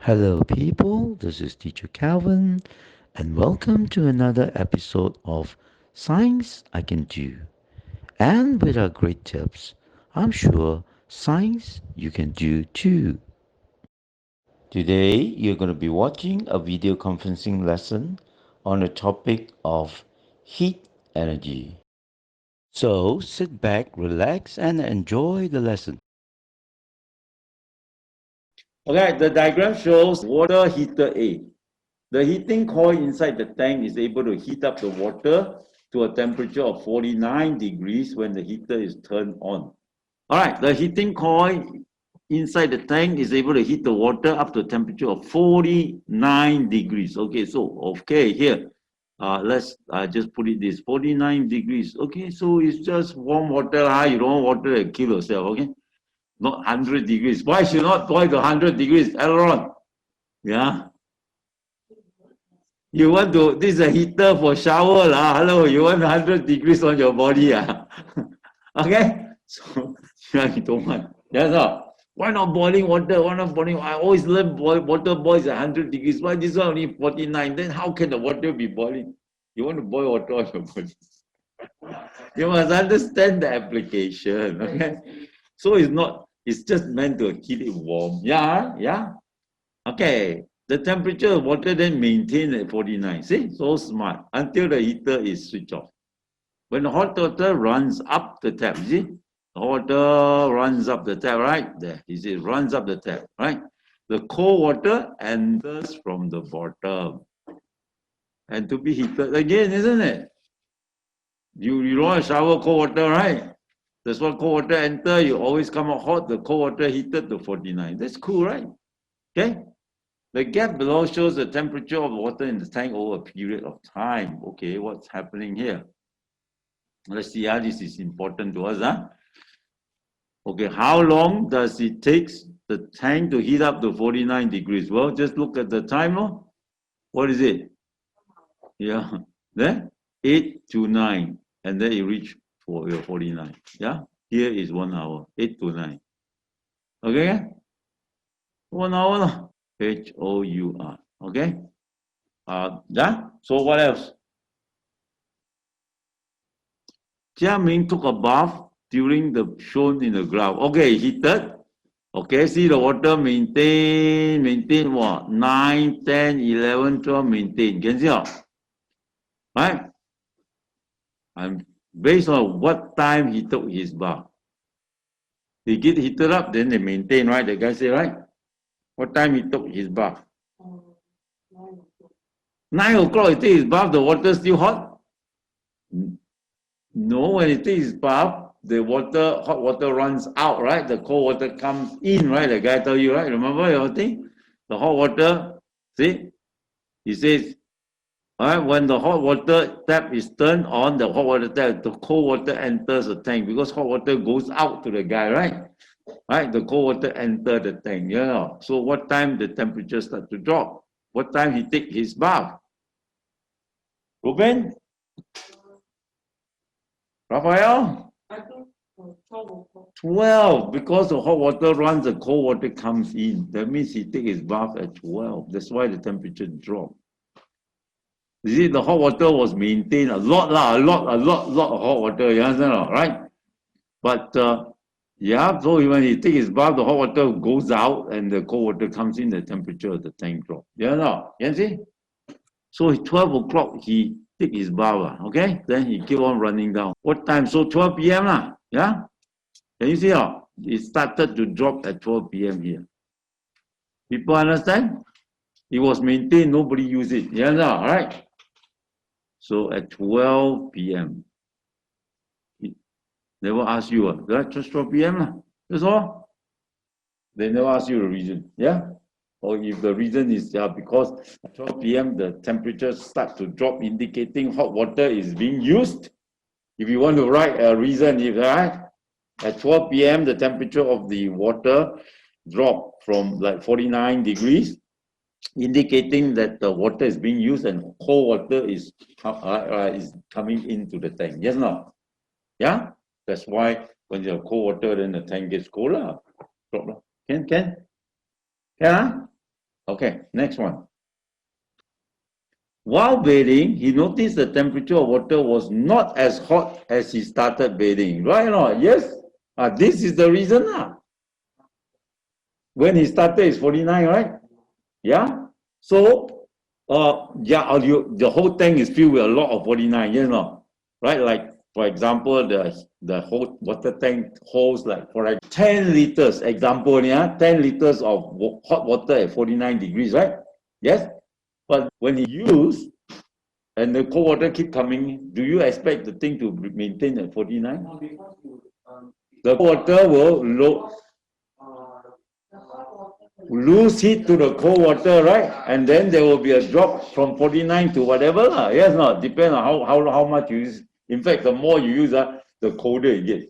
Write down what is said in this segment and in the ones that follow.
Hello, people. This is Teacher Calvin, and welcome to another episode of Science I Can Do. And with our great tips, I'm sure science you can do too. Today, you're going to be watching a video conferencing lesson on the topic of heat energy. So sit back, relax, and enjoy the lesson. Okay, the diagram shows water heater A. The heating coil inside the tank is able to heat up the water to a temperature of 49 degrees when the heater is turned on. All right, the heating coil inside the tank is able to heat the water up to a temperature of 49 degrees. Okay, here, let's just put it this 49 degrees. Okay, so it's just warm water. You don't want water to kill yourself, okay? Not 100 degrees. Why should not boil to 100 degrees? Aileron. Yeah. You want to, this is a heater for shower. Hello, you want 100 degrees on your body. Okay? So, you don't want. That's all. Why not boiling water? Why not boiling? I always learn water boils at 100 degrees. Why this one only 49? Then how can the water be boiling? You want to boil water on your body. You must understand the application. Okay? So it's not, it's just meant to keep it warm. Yeah. Okay. The temperature of water then maintained at 49. See, so smart until the heater is switched off. When the hot water runs up the tap, see, the water runs up the tap, right? There, you see, it runs up the tap, right? The cold water enters from the bottom and to be heated again, isn't it? You don't want to shower cold water, right? That's why cold water enter, you always come out hot, the cold water heated to 49. That's cool, right? Okay. The gap below shows the temperature of water in the tank over a period of time. Okay, what's happening here? Let's see how this is important to us. Okay, how long does it take the tank to heat up to 49 degrees? Well, just look at the timer. What is it? Yeah, there, 8 to 9. And then you reach for your 49. Yeah, here is 1 hour, 8 to 9. Okay, 1 hour, HOUR. Okay, yeah, so what else? Jiaming took a bath during the shown in the graph. Okay, heated. Okay, see the water maintain what? 9, 10, 11, 12, maintain. Can see how? Right? And based on what time he took his bath. They get heated up, then they maintain, right? The guy say, right? What time he took his bath? 9 o'clock he take his bath, the water still hot? No, when he takes his bath, the water, hot water runs out, right? The cold water comes in, right? The guy tell you, right? Remember your thing? The hot water, see? He says, all right, when the hot water tap is turned on, the hot water tap, the cold water enters the tank because hot water goes out to the guy, right? Right, the cold water enter the tank. Yeah. So what time the temperature start to drop? What time he take his bath? Ruben? Raphael? 12, because the hot water runs, the cold water comes in. That means he take his bath at 12. That's why the temperature dropped. You see, the hot water was maintained a lot of hot water, you understand, right? But yeah, so when he take his bath, the hot water goes out and the cold water comes in, the temperature of the tank drop. You see? So 12 o'clock, he take his bath, okay? Then he keep on running down. What time? So 12 p.m. Yeah? Can you see how? It started to drop at 12 p.m. here. People understand? It was maintained, nobody used it. Right? So at 12 p.m., never ask you, just 12 p.m. That's all. They never ask you the reason. Yeah? Or if the reason is because at 12 p.m. the temperature starts to drop, indicating hot water is being used. If you want to write a reason, right? At 12 p.m. the temperature of the water dropped from like 49 degrees, indicating that the water is being used and cold water is coming into the tank. Yes, no? Yeah? That's why when you have cold water, then the tank gets colder. Can? Yeah? Okay, next one. While bathing, he noticed the temperature of water was not as hot as he started bathing. Right or not? Yes? This is the reason. When he started, it's 49, right? Yeah? So, the whole tank is filled with a lot of 49, yes or not? Right? Like, for example, the whole water tank holds like, for like 10 liters, example, yeah? 10 liters of hot water at 49 degrees, right? Yes? But when he used, and the cold water keep coming in, do you expect the thing to maintain at 49? The cold water will lose heat to the cold water, right? And then there will be a drop from 49 to whatever. Yes, not depend on how much you use. In fact, the more you use, the colder it gets.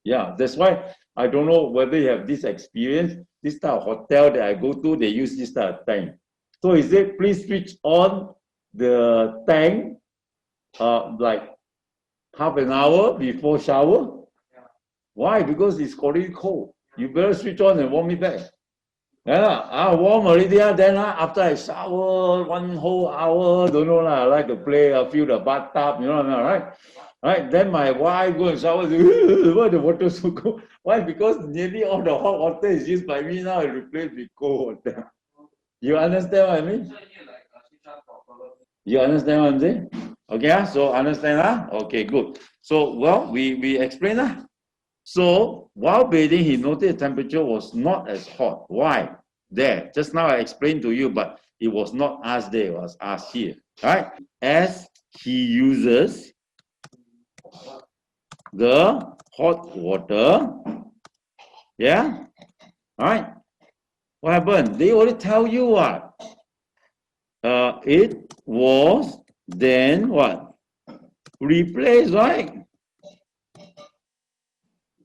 Yeah, that's why I don't know whether you have this experience. This type of hotel that I go to, they use this type of tank. So he said, please switch on the tank like half an hour before shower. Why? Because it's already cold. You better switch on and warm it back. Yeah, warm already. Then after I shower, 1 whole hour, don't know lah. I like to play, feel the bathtub, you know what I mean, right? Right. Then my wife go and shower. Why the water so cold? Why? Because nearly all the hot water is used by me now. I replace with cold water. You understand what I mean? You understand what I'm saying? Okay, so understand, Okay, good. So, well, we explain, So, while bathing, he noticed the temperature was not as hot. Why? There. Just now I explained to you, but it was not asked there, it was asked here. Right? As he uses the hot water, yeah? Right? What happened? They already tell you what? It was then what? Replaced, right?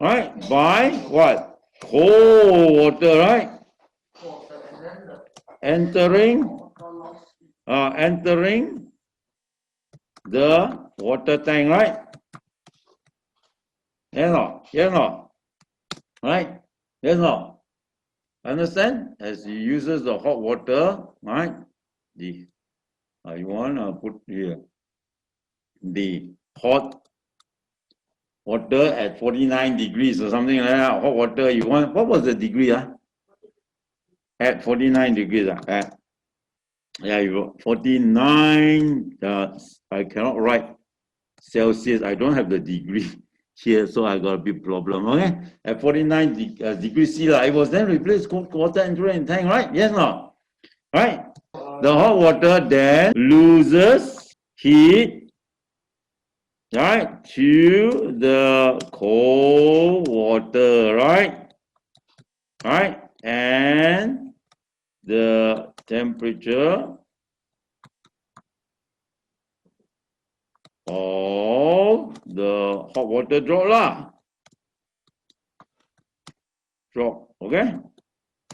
Right? By what? Cold water, right? Entering the water tank, right? Yes or not? Yes or not? Right? Yes or not? Understand? As he uses the hot water, right? The you want to put here the hot water at 49 degrees or something like that. Hot water, you want, what was the degree? At 49 degrees. Yeah, you 49, I cannot write Celsius. I don't have the degree here, so I got a big problem. Okay, at 49 degrees C, it was then replaced cold water entering tank, right? Yes, no, right? The hot water then loses heat, right, to the cold water, right? Right, and the temperature of the hot water drop, okay,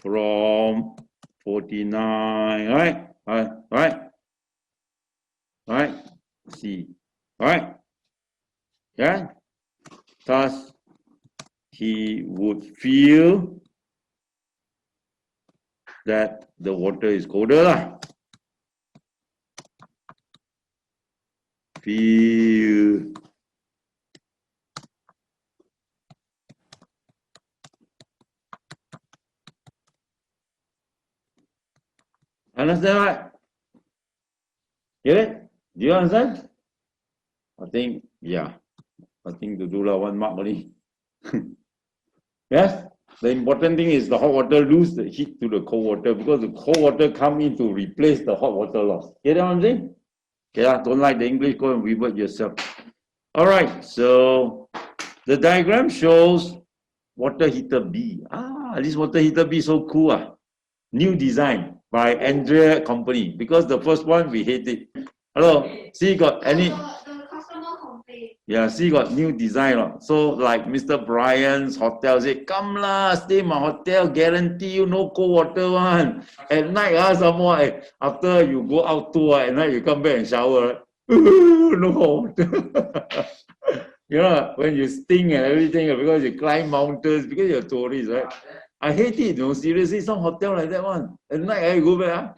from 49, right, C, right, yeah, thus he would feel that the water is colder, feel. Understand, right? Get it? Do you understand? I think, yeah. I think to do 1 mark only. Yes? The important thing is the hot water lose the heat to the cold water because the cold water come in to replace the hot water loss. Get what I'm saying? Yeah, don't like the English, go and revert yourself. All right, so the diagram shows water heater B. This water heater B so cool. New design by Andrea Company because the first one we hate it. Hello, see got any? Yeah, see got new design. So like Mr. Brian's hotel say, come lah, stay my hotel, guarantee you no cold water one. At night, some more, after you go out tour, at night you come back and shower, no water. You know, when you sting and everything, because you climb mountains, because you're tourist, right? I hate it, no, seriously, some hotel like that one. At night I go back.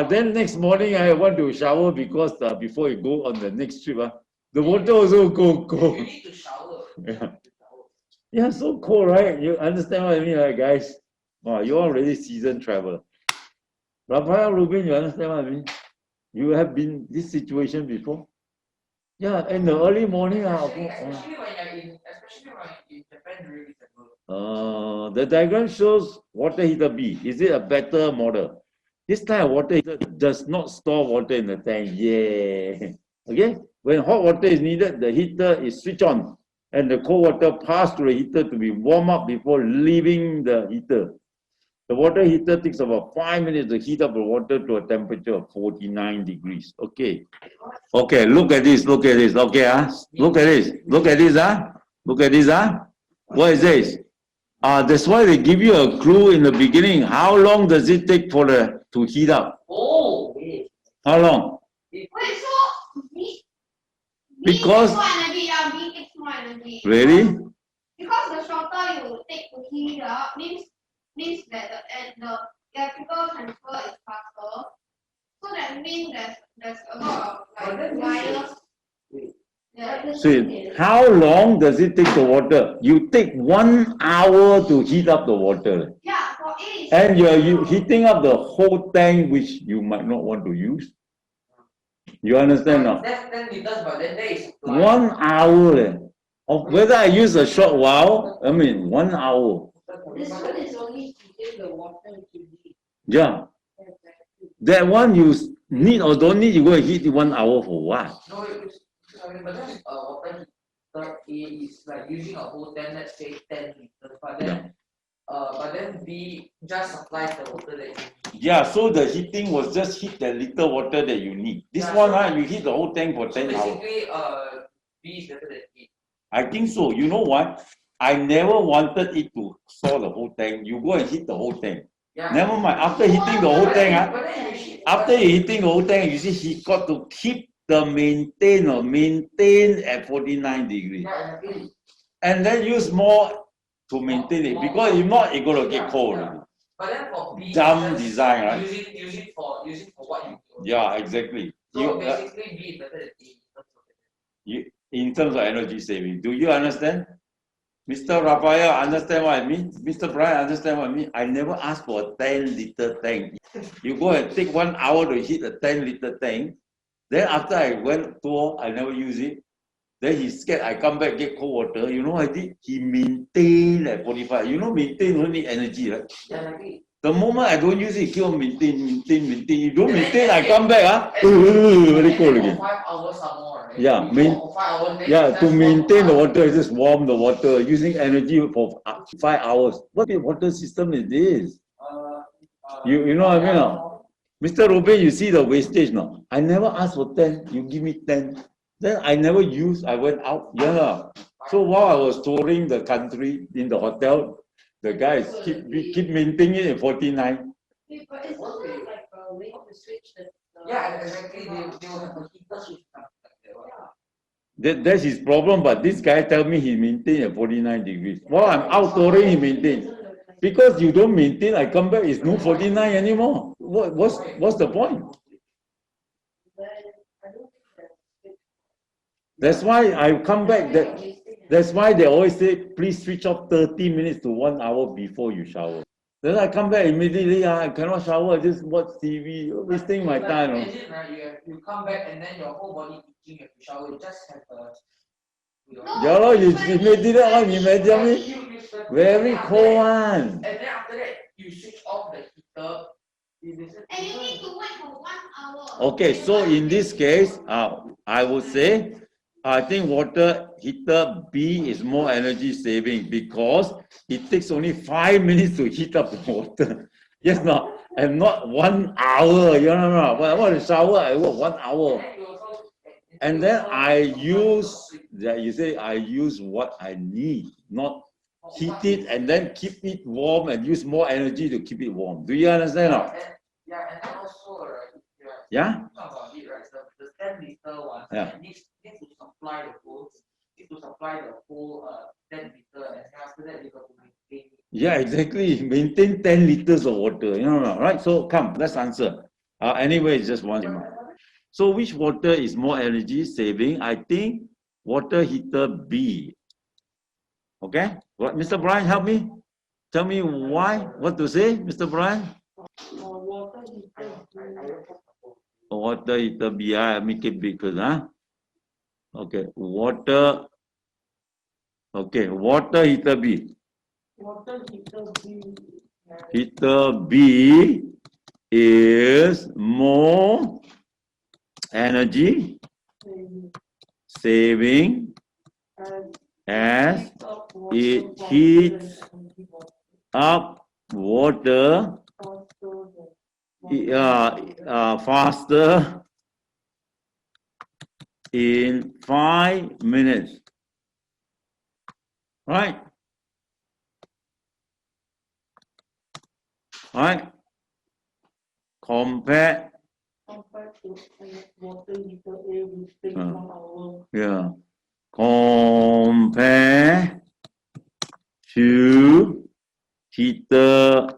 Then next morning I want to shower because before you go on the next trip, the water also go cold. You need to shower. Yeah, so cold, right? You understand what I mean, right, guys? Wow, you're already seasoned traveler. Raphael, Rubin, you understand what I mean? You have been this situation before? Yeah, in the early morning. Especially when you're in Japan during December. The diagram shows water heater B. Is it a better model? This type of water heater does not store water in the tank. Yeah. Okay? When hot water is needed, the heater is switched on and the cold water passed through the heater to be warmed up before leaving the heater. The water heater takes about 5 minutes to heat up the water to a temperature of 49 degrees. Okay. Okay, look at this, look at this. Okay, look at this, look at this, look at this, What is this? That's why they give you a clue in the beginning. How long does it take for the to heat up? Oh, how long? Wait, so because B takes more energy. Really? Because the shorter you take to heat up means that the electrical transfer is faster. So that means there's a lot of like wireless. Yeah. See, how long does it take the water? You take 1 hour to heat up the water. Yeah, for it. And you're heating up the whole tank, which you might not want to use. You understand now? That's 10 liters, but then there is 1 hour. Whether I use a short while, I mean 1 hour. This one is only heating the water to heat. Yeah. That one you need or don't need, you go and heat it 1 hour for what? No, but then water heater is like using a whole tank, let's say 10 liters, but then B just supplies the water that you need. Yeah, so the heating was just heat the little water that you need. This one, you heat the whole tank for 10 hours. Basically, B is better than A. I think so. You know what? I never wanted it to store the whole tank. You go and heat the whole tank. Yeah. Never mind. After heating the whole tank, after heating the whole tank, you see he got to keep the maintain at 49 degrees. Yeah, and then use more to maintain it, because if not, it's gonna get cold. Yeah. But then for B, dumb design, right? Use it for what you do. Yeah, exactly. So basically, B is better than A in terms of energy saving. Do you understand? Mr. Raphael, understand what I mean? Mr. Brian, understand what I mean? I never asked for a 10-liter tank. You go and take 1 hour to heat a 10-liter tank. Then after I went to, I never use it. Then he's scared I come back get cold water. You know what I did? He maintained at 45. You know, maintain don't need energy, right? Yeah, the moment I don't use it, keep on maintain. You don't maintain, I come back, very cold again. 5 hours or more, right? Yeah, to maintain the water, just warm the water using energy for 5 hours. What kind of water system is this? You know what I mean? Mr. Ruben, you see the wastage now. I never asked for 10, you give me 10. Then I never used, I went out. Yeah. So while I was touring the country in the hotel, the guys keep maintaining it at 49. But it's also like a way to switch the. Yeah, exactly. They will have a heater switch. That's his problem, but this guy tell me he maintained at 49 degrees. While I'm out touring, he maintained. Because you don't maintain, I come back, it's no 49 anymore. What's the point? That's why I come back. That's why they always say, please switch off 30 minutes to 1 hour before you shower. Then I come back immediately. I cannot shower. I just watch TV, wasting my time. Imagine, you come back and then your whole body itching if you shower. You just have a. Yeah, you imagine that one. Imagine me. Very cold one. And then after that, you switch off the heater. And you need to wait for 1 hour. Okay, so in this case, I would say, I think water heater B is more energy saving because it takes only 5 minutes to heat up the water. Yes, no, and not 1 hour. You know, when I want to shower, I work 1 hour. And then I use, you say I use what I need, not heat it and then keep it warm and use more energy to keep it warm. Do you understand? Yeah, and then also, right? Yeah. Talk about it, right? The 10-liter one. Yeah. Needs to supply the whole. Need to supply the whole 10 liter and have Yeah, exactly. Maintain 10 liters of water. You know, right? So come, let's answer. Anyway, it's just one. So which water is more energy saving? I think water heater B. Okay? What, Mr. Brian, help me. Tell me why. What to say, Mr. Brian? Water heater B. I make it big first, huh? Okay. Water. Okay. Water heater B. Heater B is more energy saving as it heats up water faster in 5 minutes. Right? Right? Compared. Yeah. Compare to heater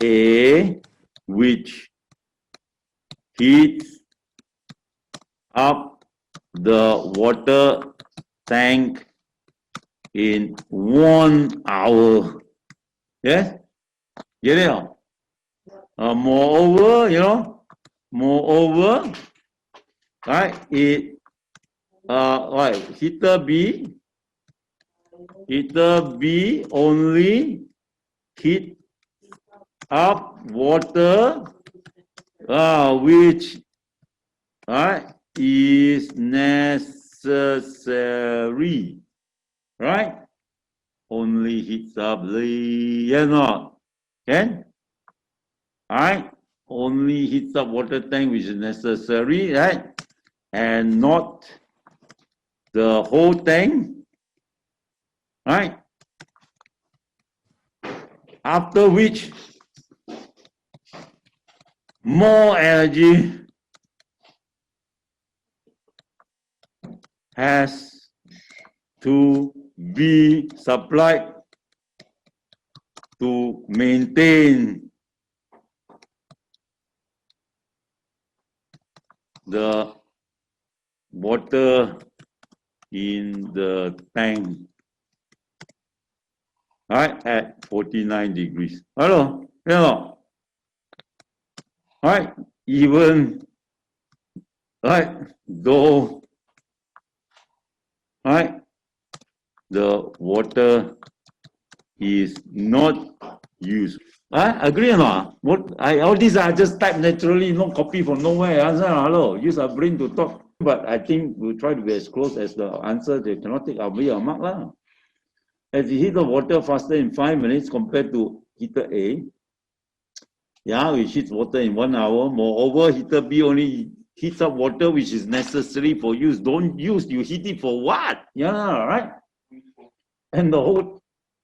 A, which heats up the water tank in 1 hour. Yes? Get it? Moreover, right? Right? Heater B only heat up water, which right is necessary, right? Only heats up the yes not can right? Only heats up water tank which is necessary, right? And not the whole tank, right? After which more energy has to be supplied to maintain the water in the tank, right, at 49 degrees. Hello, hello, right? Even, right, though, right, the water is not used. Agree or not? All these are just typed naturally, no copy from nowhere. Hello, use our brain to talk. But I think we'll try to be as close as the answer. They cannot take away our mark. Lah. As you heat the water faster in 5 minutes compared to heater A, yeah, which heats water in 1 hour. Moreover, heater B only heats up water which is necessary for use. Don't use, you heat it for what? Yeah, right? And the whole,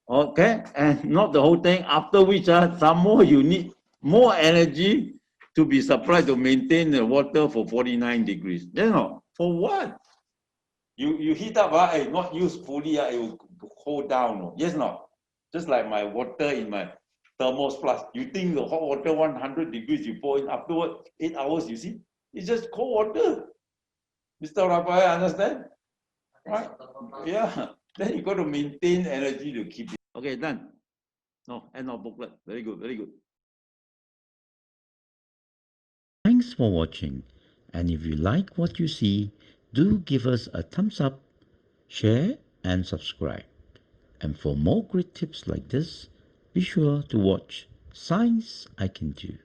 okay, and not the whole thing, after which some more you need more energy to be supplied to maintain the water for 49 degrees. You know, for what? You heat up, not used fully, it will cool down. Yes, no? Just like my water in my thermos plus. You think the hot water 100 degrees you pour in afterward 8 hours, you see? It's just cold water. Mr. Raphael, understand? Right? Yeah. Then you got to maintain energy to keep it. Okay, done. No, end of booklet. Very good, very good. Thanks for watching. And if you like what you see, do give us a thumbs up, share, and subscribe. And for more great tips like this, be sure to watch Science I Can Do.